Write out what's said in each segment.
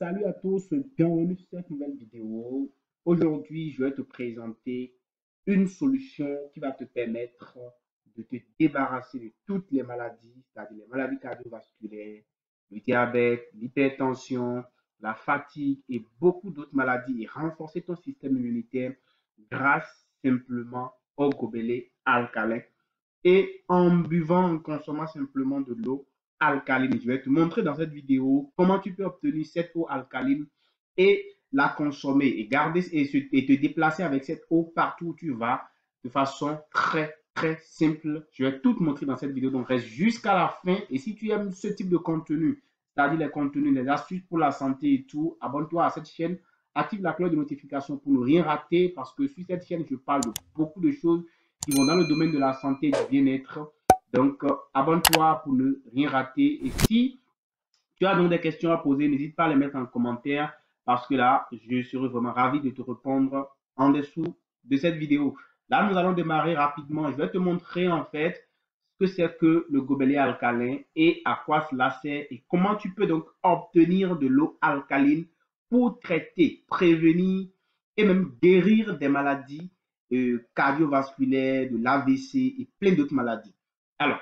Salut à tous, bienvenue sur cette nouvelle vidéo. Aujourd'hui, je vais te présenter une solution qui va te permettre de te débarrasser de toutes les maladies, c'est-à-dire les maladies cardiovasculaires, le diabète, l'hypertension, la fatigue et beaucoup d'autres maladies et renforcer ton système immunitaire grâce simplement au gobelet alcalin et en buvant, en consommant simplement de l'eau alcaline. Je vais te montrer dans cette vidéo comment tu peux obtenir cette eau alcaline et la consommer et garder et te déplacer avec cette eau partout où tu vas de façon très simple. Je vais tout te montrer dans cette vidéo, donc reste jusqu'à la fin. Et si tu aimes ce type de contenu, c'est-à-dire les contenus, les astuces pour la santé et tout, abonne-toi à cette chaîne, active la cloche de notification pour ne rien rater parce que sur cette chaîne, je parle de beaucoup de choses qui vont dans le domaine de la santé et du bien-être. Donc, abonne-toi pour ne rien rater. Et si tu as donc des questions à poser, n'hésite pas à les mettre en commentaire parce que là, je serai vraiment ravi de te répondre en dessous de cette vidéo. Là, nous allons démarrer rapidement. Je vais te montrer en fait ce que c'est que le gobelet alcalin et à quoi cela sert et comment tu peux donc obtenir de l'eau alcaline pour traiter, prévenir et même guérir des maladies cardiovasculaires, de l'AVC et plein d'autres maladies. Alors,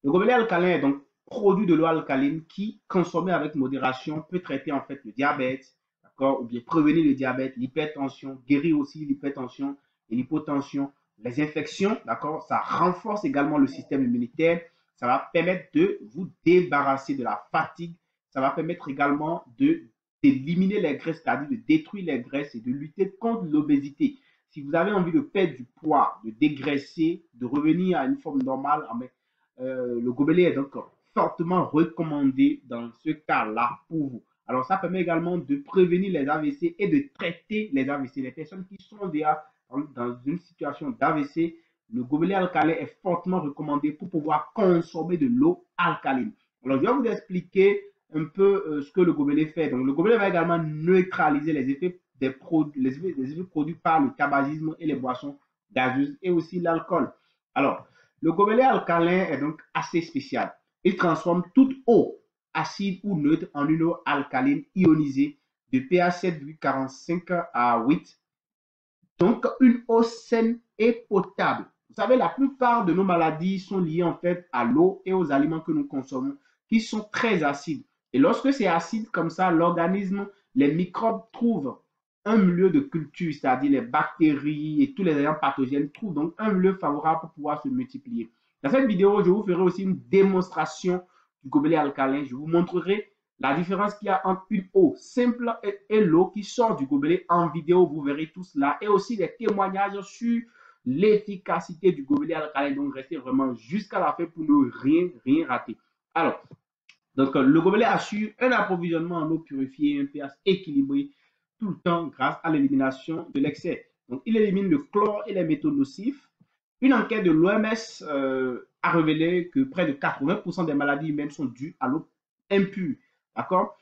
le gobelet alcalin est donc produit de l'eau alcaline qui, consommée avec modération, peut traiter en fait le diabète, d'accord, ou bien prévenir le diabète, l'hypertension, guérir aussi l'hypertension et l'hypotension, les infections, d'accord, ça renforce également le système immunitaire, ça va permettre de vous débarrasser de la fatigue, ça va permettre également d'éliminer les graisses, c'est-à-dire de détruire les graisses et de lutter contre l'obésité. Si vous avez envie de perdre du poids, de dégraisser, de revenir à une forme normale, le gobelet est donc fortement recommandé dans ce cas-là pour vous. Alors, ça permet également de prévenir les AVC et de traiter les AVC. Les personnes qui sont déjà dans une situation d'AVC, le gobelet alcalin est fortement recommandé pour pouvoir consommer de l'eau alcaline. Alors, je vais vous expliquer un peu ce que le gobelet fait. Donc, le gobelet va également neutraliser les effets les effets produits par le tabagisme et les boissons gazeuses et aussi l'alcool. Alors, le gobelet alcalin est donc assez spécial. Il transforme toute eau acide ou neutre en une eau alcaline ionisée de pH 7,45 à 8. Donc, une eau saine et potable. Vous savez, la plupart de nos maladies sont liées en fait à l'eau et aux aliments que nous consommons qui sont très acides. Et lorsque c'est acide comme ça, l'organisme, les microbes trouvent un milieu de culture, c'est-à-dire les bactéries et tous les agents pathogènes trouvent donc un milieu favorable pour pouvoir se multiplier. Dans cette vidéo, je vous ferai aussi une démonstration du gobelet alcalin. Je vous montrerai la différence qu'il y a entre une eau simple et l'eau qui sort du gobelet en vidéo. Vous verrez tout cela et aussi des témoignages sur l'efficacité du gobelet alcalin. Donc, restez vraiment jusqu'à la fin pour ne rien rater. Alors, donc, le gobelet assure un approvisionnement en eau purifiée et un pH équilibré tout le temps grâce à l'élimination de l'excès. Donc, il élimine le chlore et les métaux nocifs. Une enquête de l'OMS a révélé que près de 80% des maladies humaines sont dues à l'eau impure. D'accord,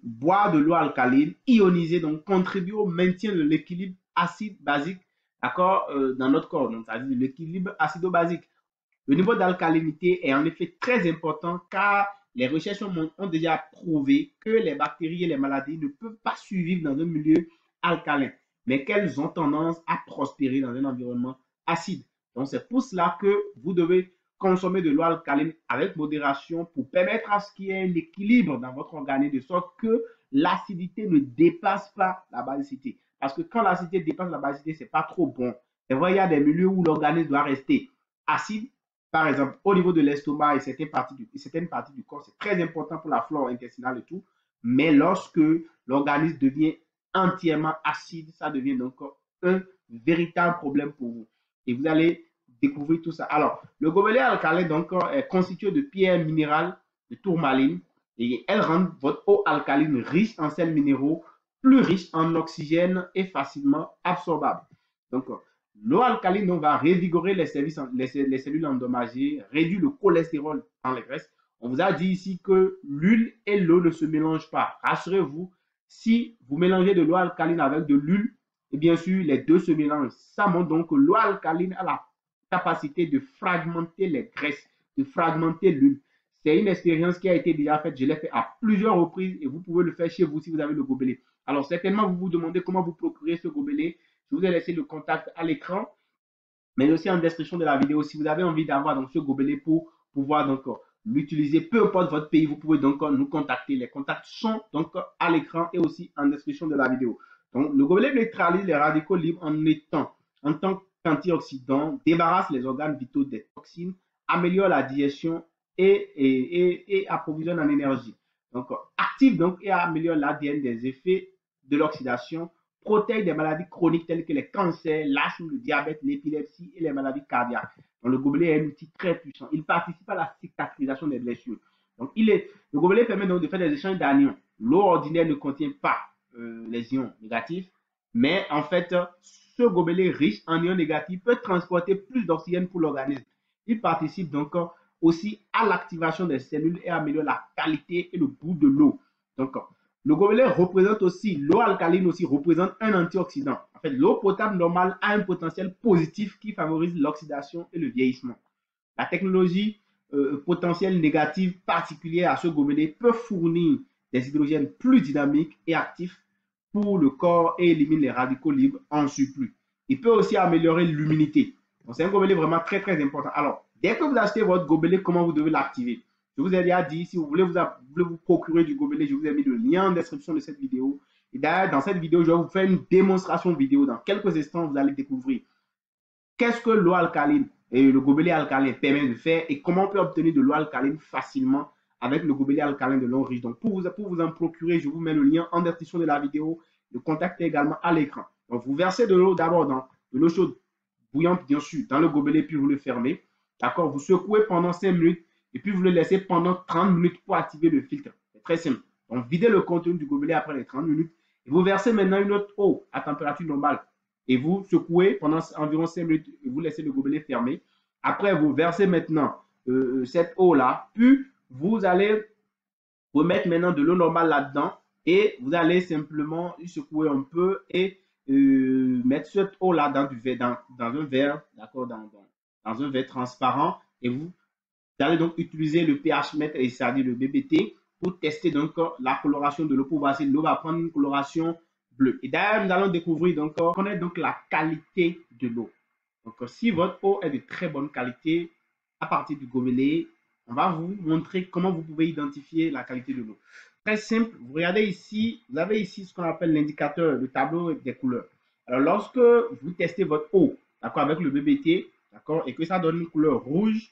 boire de l'eau alcaline ionisée donc contribue au maintien de l'équilibre acide-basique, d'accord, dans notre corps. Donc, c'est-à-dire l'équilibre acido-basique. Le niveau d'alcalinité est en effet très important car les recherches ont déjà prouvé que les bactéries et les maladies ne peuvent pas survivre dans un milieu alcalin, mais qu'elles ont tendance à prospérer dans un environnement acide. Donc, c'est pour cela que vous devez consommer de l'eau alcaline avec modération pour permettre à ce qu'il y ait un équilibre dans votre organisme de sorte que l'acidité ne dépasse pas la basicité. Parce que quand l'acidité dépasse la basicité, ce n'est pas trop bon. C'est vrai, il y a des milieux où l'organisme doit rester acide. Par exemple, au niveau de l'estomac et certaines parties du corps, c'est très important pour la flore intestinale et tout. Mais lorsque l'organisme devient entièrement acide, ça devient donc un véritable problème pour vous. Et vous allez découvrir tout ça. Alors, le gobelet alcalin donc, est constitué de pierres minérales, de tourmaline, et elles rendent votre eau alcaline riche en sels minéraux, plus riche en oxygène et facilement absorbable. Donc, l'eau alcaline donc, va revigorer les cellules endommagées, réduire le cholestérol dans les graisses. On vous a dit ici que l'huile et l'eau ne se mélangent pas. Rassurez-vous, si vous mélangez de l'eau alcaline avec de l'huile, et bien sûr, les deux se mélangent. Ça montre donc que l'eau alcaline a la capacité de fragmenter les graisses, de fragmenter l'huile. c'est une expérience qui a été déjà faite. Je l'ai fait à plusieurs reprises et vous pouvez le faire chez vous si vous avez le gobelet. Alors, certainement, vous vous demandez comment vous procurez ce gobelet. Je vous ai laissé le contact à l'écran, mais aussi en description de la vidéo. Si vous avez envie d'avoir donc ce gobelet pour pouvoir donc l'utiliser, peu importe votre pays, vous pouvez donc nous contacter. Les contacts sont donc à l'écran et aussi en description de la vidéo. Donc, le gobelet neutralise les radicaux libres en tant qu'antioxydant, débarrasse les organes vitaux des toxines, améliore la digestion et approvisionne en énergie. Donc, active donc et améliore l'ADN des effets de l'oxydation, protège des maladies chroniques telles que les cancers, l'asthme, le diabète, l'épilepsie et les maladies cardiaques. Donc, le gobelet est un outil très puissant. Il participe à la cicatrisation des blessures. Donc, le gobelet permet donc de faire des échanges d'anions. L'eau ordinaire ne contient pas les ions négatifs, mais en fait, ce gobelet riche en ions négatifs peut transporter plus d'oxygène pour l'organisme. Il participe donc aussi à l'activation des cellules et améliore la qualité et le goût de l'eau. Donc, le gobelet représente aussi, l'eau alcaline aussi représente un antioxydant. En fait, l'eau potable normale a un potentiel positif qui favorise l'oxydation et le vieillissement. La technologie potentielle négative particulière à ce gobelet peut fournir des hydrogènes plus dynamiques et actifs pour le corps et élimine les radicaux libres en surplus. Il peut aussi améliorer l'humidité. Donc, c'est un gobelet vraiment très, très important. Alors, dès que vous achetez votre gobelet, comment vous devez l'activer? Je vous ai déjà dit, si vous voulez vous procurer du gobelet, je vous ai mis le lien en description de cette vidéo. Et d'ailleurs, dans cette vidéo, je vais vous faire une démonstration vidéo. Dans quelques instants, vous allez découvrir qu'est-ce que l'eau alcaline et le gobelet alcalin permet de faire et comment on peut obtenir de l'eau alcaline facilement avec le gobelet alcalin de l'eau riche. Donc, pour vous en procurer, je vous mets le lien en description de la vidéo. Le contact est également à l'écran. Donc, vous versez de l'eau d'abord dans de l'eau chaude, bouillante bien sûr, dans le gobelet, puis vous le fermez. D'accord? Vous secouez pendant 5 minutes et puis vous le laissez pendant 30 minutes pour activer le filtre. C'est très simple. Donc, videz le contenu du gobelet après les 30 minutes et vous versez maintenant une autre eau à température normale et vous secouez pendant environ 5 minutes et vous laissez le gobelet fermé. Après, vous versez maintenant cette eau-là, puis vous allez remettre maintenant de l'eau normale là-dedans et vous allez simplement secouer un peu et mettre cette eau-là dans un verre, d'accord, dans un verre transparent et vous allez donc utiliser le pH mètre et c'est-à-dire le BBT pour tester donc la coloration de l'eau pour voir si l'eau va prendre une coloration bleue. Et d'ailleurs, nous allons découvrir donc connaître donc la qualité de l'eau. Donc, si votre eau est de très bonne qualité, à partir du gobelet, on va vous montrer comment vous pouvez identifier la qualité de l'eau. Très simple, vous regardez ici, vous avez ici ce qu'on appelle l'indicateur, le tableau des couleurs. Alors, lorsque vous testez votre eau, d'accord, avec le BBT, d'accord, et que ça donne une couleur rouge,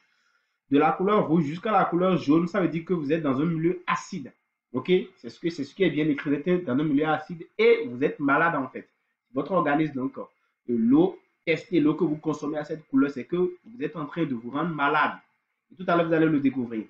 de la couleur rouge jusqu'à la couleur jaune, ça veut dire que vous êtes dans un milieu acide. Ok? C'est ce qui est bien écrit. Vous êtes dans un milieu acide et vous êtes malade en fait. Votre organisme, donc, l'eau, tester l'eau que vous consommez à cette couleur, c'est que vous êtes en train de vous rendre malade. Et tout à l'heure, vous allez le découvrir.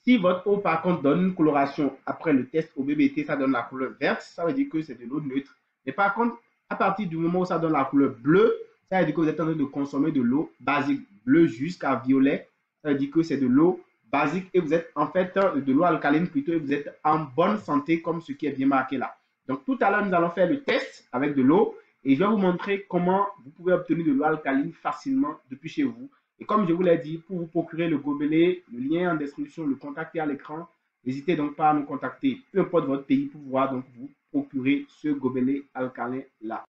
Si votre eau, par contre, donne une coloration après le test au BBT, ça donne la couleur verte, ça veut dire que c'est de l'eau neutre. Mais par contre, à partir du moment où ça donne la couleur bleue, ça veut dire que vous êtes en train de consommer de l'eau basique, bleu jusqu'à violet. Ça veut dire que c'est de l'eau basique et vous êtes en fait de l'eau alcaline plutôt et vous êtes en bonne santé comme ce qui est bien marqué là. Donc tout à l'heure, nous allons faire le test avec de l'eau et je vais vous montrer comment vous pouvez obtenir de l'eau alcaline facilement depuis chez vous. Et comme je vous l'ai dit, pour vous procurer le gobelet, le lien en description, le contact est à l'écran. N'hésitez donc pas à nous contacter, peu importe votre pays, pour pouvoir donc vous procurer ce gobelet alcalin là.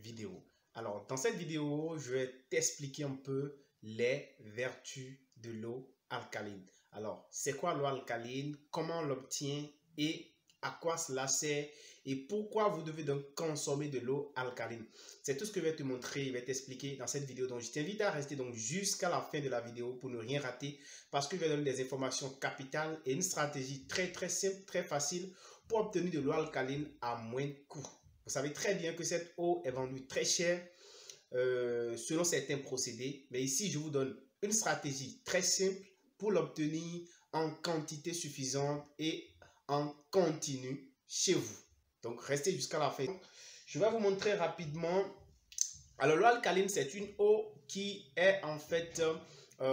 Vidéo. Alors, dans cette vidéo, je vais t'expliquer un peu les vertus de l'eau alcaline. Alors, c'est quoi l'eau alcaline? Comment on l'obtient? Et à quoi cela sert? Et pourquoi vous devez donc consommer de l'eau alcaline? C'est tout ce que je vais te montrer, je vais t'expliquer dans cette vidéo. Donc, je t'invite à rester donc jusqu'à la fin de la vidéo pour ne rien rater parce que je vais donner des informations capitales et une stratégie très très simple, très facile pour obtenir de l'eau alcaline à moins de coût. Vous savez très bien que cette eau est vendue très cher selon certains procédés. Mais ici, je vous donne une stratégie très simple pour l'obtenir en quantité suffisante et en continu chez vous. Donc, restez jusqu'à la fin. Je vais vous montrer rapidement. Alors, l'eau alcaline, c'est une eau qui est en fait,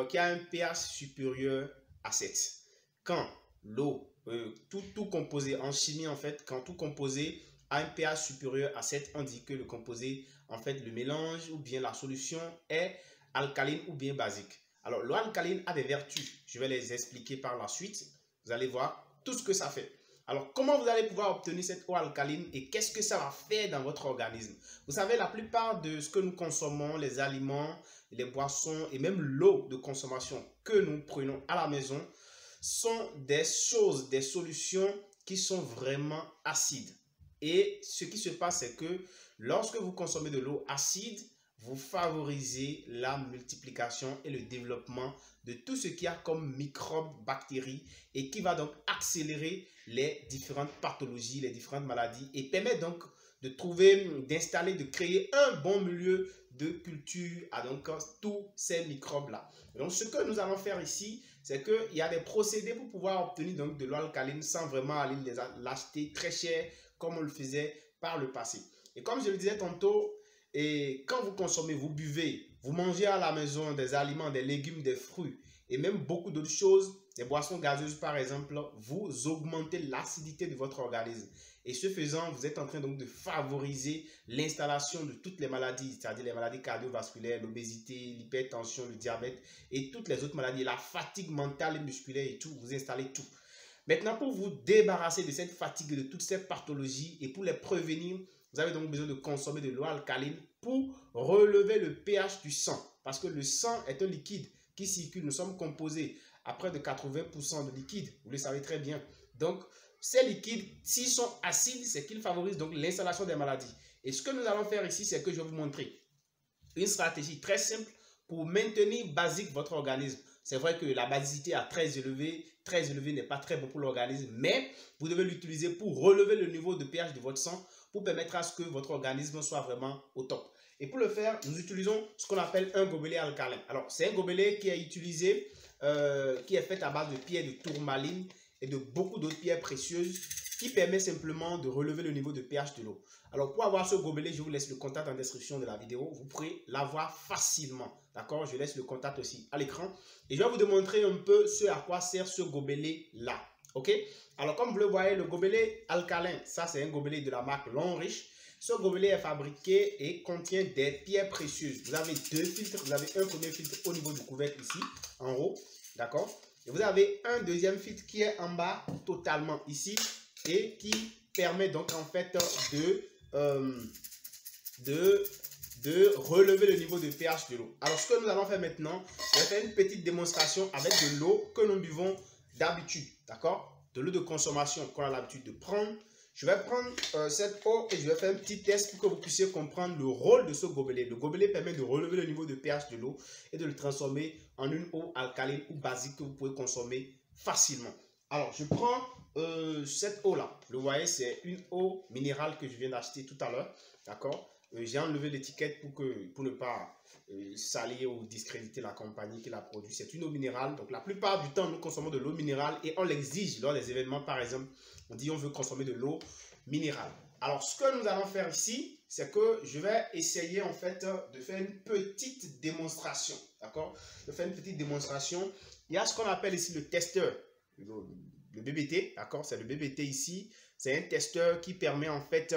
qui a un pH supérieur à 7. Quand l'eau, tout composé en chimie, en fait, quand tout composé a un pH supérieur à 7, on dit que le composé, en fait, le mélange ou bien la solution est alcaline ou bien basique. Alors, l'eau alcaline a des vertus. Je vais les expliquer par la suite. Vous allez voir tout ce que ça fait. Alors, comment vous allez pouvoir obtenir cette eau alcaline et qu'est-ce que ça va faire dans votre organisme? Vous savez, la plupart de ce que nous consommons, les aliments, les boissons et même l'eau de consommation que nous prenons à la maison sont des choses, des solutions qui sont vraiment acides. Et ce qui se passe, c'est que lorsque vous consommez de l'eau acide, vous favorisez la multiplication et le développement de tout ce qu'il y a comme microbes, bactéries et qui va donc accélérer les différentes pathologies, les différentes maladies et permet donc de trouver, d'installer, de créer un bon milieu de culture à donc tous ces microbes-là. Donc ce que nous allons faire ici, c'est qu'il y a des procédés pour pouvoir obtenir donc de l'eau alcaline sans vraiment aller l'acheter très cher comme on le faisait par le passé. Et comme je le disais tantôt, et quand vous consommez, vous buvez, vous mangez à la maison des aliments, des légumes, des fruits et même beaucoup d'autres choses, des boissons gazeuses par exemple, vous augmentez l'acidité de votre organisme. Et ce faisant, vous êtes en train donc de favoriser l'installation de toutes les maladies, c'est-à-dire les maladies cardiovasculaires, l'obésité, l'hypertension, le diabète et toutes les autres maladies, la fatigue mentale et musculaire et tout, vous installez tout. Maintenant, pour vous débarrasser de cette fatigue, de toutes ces pathologies et pour les prévenir, vous avez donc besoin de consommer de l'eau alcaline pour relever le pH du sang. Parce que le sang est un liquide qui circule. Nous sommes composés à près de 80% de liquide. Vous le savez très bien. Donc, ces liquides, s'ils sont acides, c'est qu'ils favorisent donc l'installation des maladies. Et ce que nous allons faire ici, c'est que je vais vous montrer une stratégie très simple pour maintenir basique votre organisme. C'est vrai que la basicité à très élevé n'est pas très bon pour l'organisme, mais vous devez l'utiliser pour relever le niveau de pH de votre sang pour permettre à ce que votre organisme soit vraiment au top. Et pour le faire, nous utilisons ce qu'on appelle un gobelet alcalin. Alors, c'est un gobelet qui est utilisé, qui est fait à base de pierres de tourmaline et de beaucoup d'autres pierres précieuses qui permet simplement de relever le niveau de pH de l'eau. Alors, pour avoir ce gobelet, je vous laisse le contact en description de la vidéo. Vous pourrez l'avoir facilement. D'accord? Je laisse le contact aussi à l'écran. Et je vais vous démontrer un peu ce à quoi sert ce gobelet-là. OK? Alors, comme vous le voyez, le gobelet alcalin, ça, c'est un gobelet de la marque Longriche. Ce gobelet est fabriqué et contient des pierres précieuses. Vous avez deux filtres. Vous avez un premier filtre au niveau du couvercle ici, en haut. D'accord? Et vous avez un deuxième filtre qui est en bas, totalement ici, et qui permet donc en fait de relever le niveau de pH de l'eau. Alors, ce que nous allons faire maintenant, je vais faire une petite démonstration avec de l'eau que nous buvons d'habitude, d'accord? De l'eau de consommation qu'on a l'habitude de prendre. Je vais prendre cette eau et je vais faire un petit test pour que vous puissiez comprendre le rôle de ce gobelet. Le gobelet permet de relever le niveau de pH de l'eau et de le transformer en une eau alcaline ou basique que vous pouvez consommer facilement. Alors, je prends cette eau-là. Vous voyez, c'est une eau minérale que je viens d'acheter tout à l'heure, d'accord? J'ai enlevé l'étiquette pour ne pas salir ou discréditer la compagnie qui la produit. C'est une eau minérale. Donc, la plupart du temps, nous consommons de l'eau minérale et on l'exige lors des événements, par exemple. On dit on veut consommer de l'eau minérale. Alors, ce que nous allons faire ici, c'est que je vais essayer en fait de faire une petite démonstration. D'accord? De faire une petite démonstration. Il y a ce qu'on appelle ici le testeur, le BBT. D'accord? C'est le BBT ici. C'est un testeur qui permet en fait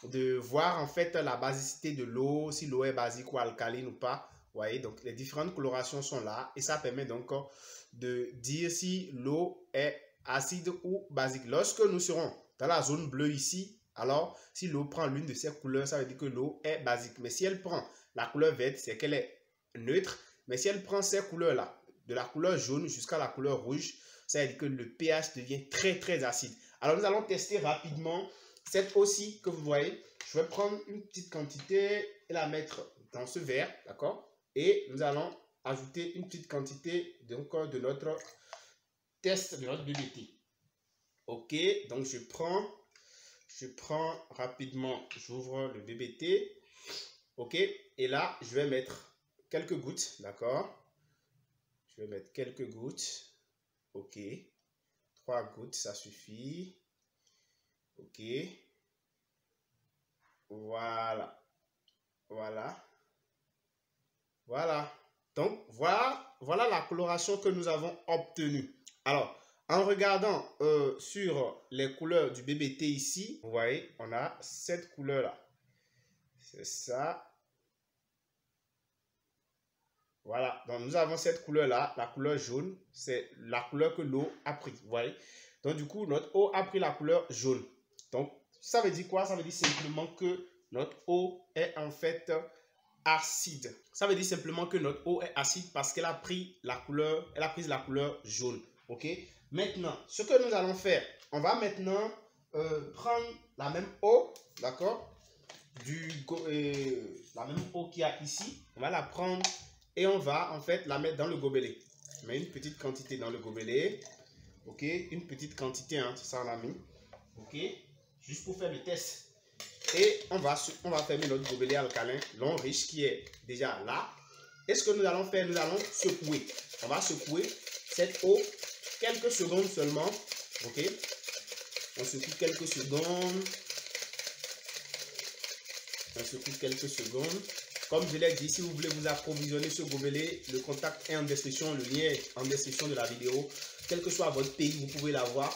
de voir en fait la basicité de l'eau, si l'eau est basique ou alcaline ou pas. Vous voyez, donc les différentes colorations sont là et ça permet donc de dire si l'eau est acide ou basique. Lorsque nous serons dans la zone bleue ici, alors si l'eau prend l'une de ces couleurs, ça veut dire que l'eau est basique. Mais si elle prend la couleur verte, c'est qu'elle est neutre. Mais si elle prend ces couleurs-là, de la couleur jaune jusqu'à la couleur rouge, ça veut dire que le pH devient très très acide. Alors nous allons tester rapidement cette eau-ci que vous voyez. Je vais prendre une petite quantité et la mettre dans ce verre, d'accord? Et nous allons ajouter une petite quantité donc, de notre test de notre BBT. Ok, donc je prends rapidement, j'ouvre le BBT. Ok, et là, je vais mettre quelques gouttes, d'accord? Je vais mettre quelques gouttes. Ok, 3 gouttes, ça suffit. Ok, voilà, voilà, voilà. Donc, voilà la coloration que nous avons obtenue. Alors, en regardant sur les couleurs du BBT ici, vous voyez, on a cette couleur-là. C'est ça. Voilà, donc nous avons cette couleur-là, la couleur jaune, c'est la couleur que l'eau a pris, vous voyez. Donc du coup, notre eau a pris la couleur jaune. Donc ça veut dire quoi? Ça veut dire simplement que notre eau est en fait acide. Ça veut dire simplement que notre eau est acide parce qu'elle a pris la couleur, elle a pris la couleur jaune. Ok? Maintenant, ce que nous allons faire, on va maintenant prendre la même eau, d'accord? La même eau qu'il y a ici, on va la prendre et on va en fait la mettre dans le gobelet. On met une petite quantité dans le gobelet. Ok? Une petite quantité, hein, c'est ça on a mis. Ok? Juste pour faire le test. Et on va fermer notre gobelet alcalin, long riche qui est déjà là. Et ce que nous allons faire, nous allons secouer. On va secouer cette eau quelques secondes seulement. Ok? On secoue quelques secondes. On secoue quelques secondes. Comme je l'ai dit, si vous voulez vous approvisionner ce gobelet, le contact est en description, le lien est en description de la vidéo. Quel que soit votre pays, vous pouvez l'avoir.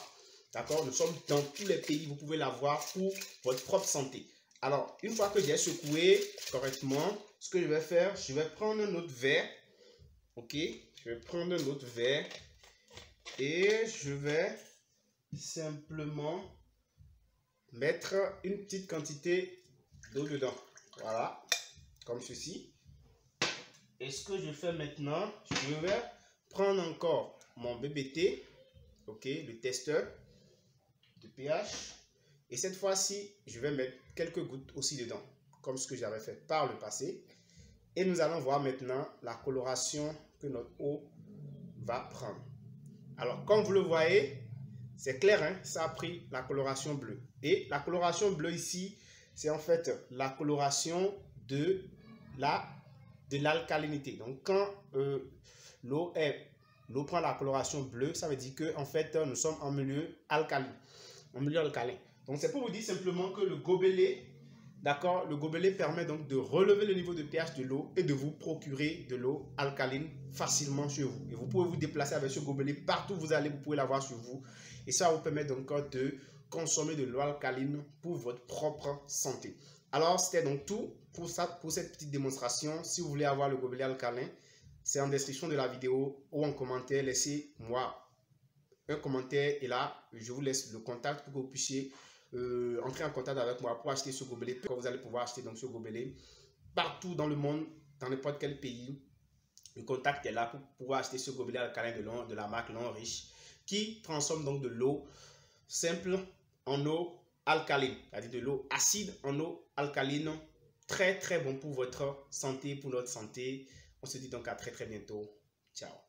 D'accord? Nous sommes dans tous les pays, vous pouvez l'avoir pour votre propre santé. Alors, une fois que j'ai secoué correctement, ce que je vais faire, je vais prendre un autre verre. Ok? Je vais prendre un autre verre et je vais simplement mettre une petite quantité d'eau dedans. Voilà, comme ceci. Et ce que je fais maintenant, je vais prendre encore mon BBT, ok, le testeur de pH. Et cette fois-ci, je vais mettre quelques gouttes aussi dedans, comme ce que j'avais fait par le passé. Et nous allons voir maintenant la coloration que notre eau va prendre. Alors, comme vous le voyez, c'est clair, hein, ça a pris la coloration bleue. Et la coloration bleue ici, c'est en fait la coloration de l'alcalinité. Donc, quand l'eau prend la coloration bleue, ça veut dire que en fait, nous sommes en milieu alcalin. Donc, c'est pour vous dire simplement que le gobelet, d'accord, le gobelet permet donc de relever le niveau de pH de l'eau et de vous procurer de l'eau alcaline facilement chez vous. Et vous pouvez vous déplacer avec ce gobelet partout où vous allez, vous pouvez l'avoir sur vous. Et ça vous permet donc de consommer de l'eau alcaline pour votre propre santé. Alors, c'était donc tout pour cette petite démonstration. Si vous voulez avoir le gobelet alcalin, c'est en description de la vidéo ou en commentaire. Laissez-moi un commentaire et là, je vous laisse le contact pour que vous puissiez entrer en contact avec moi pour acheter ce gobelet. Vous allez pouvoir acheter donc ce gobelet partout dans le monde, dans n'importe quel pays. Le contact est là pour pouvoir acheter ce gobelet alcalin de la marque Long Riche qui transforme donc de l'eau simple en eau alcaline, c'est-à-dire de l'eau acide en eau alcaline. Très très bon pour votre santé, pour notre santé. On se dit donc à très très bientôt. Ciao.